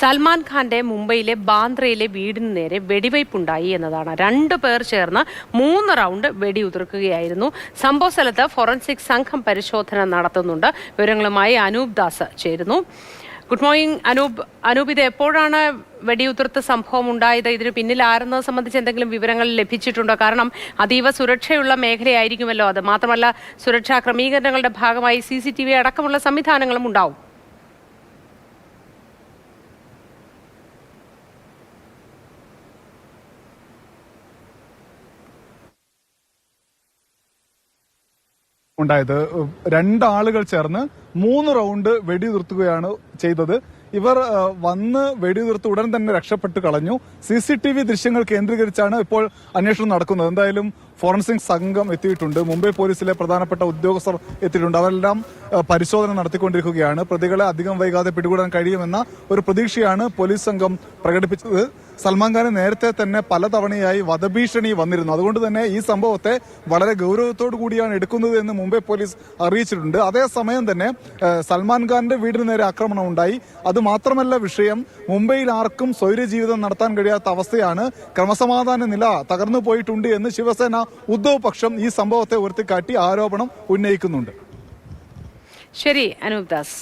സൽമാൻ ഖാന്റെ മുംബൈയിലെ ബാന്ദ്രയിലെ വീടിന് നേരെ വെടിവയ്പുണ്ടായി എന്നതാണ്. 2 പേർ ചേർന്ന് 3 റൗണ്ട് വെടിയുതിർക്കുകയായിരുന്നു. സംഭവ സ്ഥലത്ത് ഫോറൻസിക് സംഘം പരിശോധന നടത്തുന്നുണ്ട്. വിവരങ്ങളുമായി അനൂപ് ദാസ് ചേരുന്നു. ഗുഡ് മോർണിംഗ് അനൂപ്, ഇത് എപ്പോഴാണ് വെടിയുതിർത്ത സംഭവം ഉണ്ടായത്? ഇതിന് പിന്നിൽ ആരെന്നത് സംബന്ധിച്ച് എന്തെങ്കിലും വിവരങ്ങൾ ലഭിച്ചിട്ടുണ്ടോ? കാരണം അതീവ സുരക്ഷയുള്ള മേഖലയായിരിക്കുമല്ലോ അത്. മാത്രമല്ല, സുരക്ഷാ ക്രമീകരണങ്ങളുടെ ഭാഗമായി CCTV അടക്കമുള്ള സംവിധാനങ്ങളും ഉണ്ടാവും. ഉണ്ടായത് 2 ആളുകൾ ചേർന്ന് 3 റൗണ്ട് വെടിയുതിർത്തുകയാണ് ചെയ്തത്. ഇവർ വന്ന് വെടിയുതിർത്ത് ഉടൻ തന്നെ രക്ഷപ്പെട്ട് കളഞ്ഞു. CCTV ദൃശ്യങ്ങൾ കേന്ദ്രീകരിച്ചാണ് ഇപ്പോൾ അന്വേഷണം നടക്കുന്നത്. എന്തായാലും ഫോറൻസിക് സംഘം എത്തിയിട്ടുണ്ട്. മുംബൈ പോലീസിലെ പ്രധാനപ്പെട്ട ഉദ്യോഗസ്ഥർ എത്തിയിട്ടുണ്ട്. അവരെല്ലാം പരിശോധന നടത്തിക്കൊണ്ടിരിക്കുകയാണ്. പ്രതികളെ അധികം വൈകാതെ പിടികൂടാൻ കഴിയുമെന്ന ഒരു പ്രതീക്ഷയാണ് പോലീസ് സംഘം പ്രകടിപ്പിച്ചത്. സൽമാൻ ഖാന് നേരത്തെ തന്നെ പലതവണയായി വധഭീഷണി വന്നിരുന്നു. അതുകൊണ്ട് തന്നെ ഈ സംഭവത്തെ വളരെ ഗൗരവത്തോടു കൂടിയാണ് എടുക്കുന്നത് എന്ന് മുംബൈ പോലീസ് അറിയിച്ചിട്ടുണ്ട്. അതേസമയം തന്നെ സൽമാൻ ഖാന്റെ വീടിന് നേരെ ആക്രമണം ഉണ്ടായി. അത് മാത്രമല്ല വിഷയം, മുംബൈയിൽ ആർക്കും സ്വൈര്യ ജീവിതം നടത്താൻ കഴിയാത്ത അവസ്ഥയാണ്. ക്രമസമാധാന നില തകർന്നു പോയിട്ടുണ്ട് എന്ന് ശിവസേന ഉദ്ധവ് പക്ഷം ഈ സംഭവത്തെ ഉയർത്തിക്കാട്ടി ആരോപണം ഉന്നയിക്കുന്നുണ്ട്. ശരി അനൂപ് ദാസ്.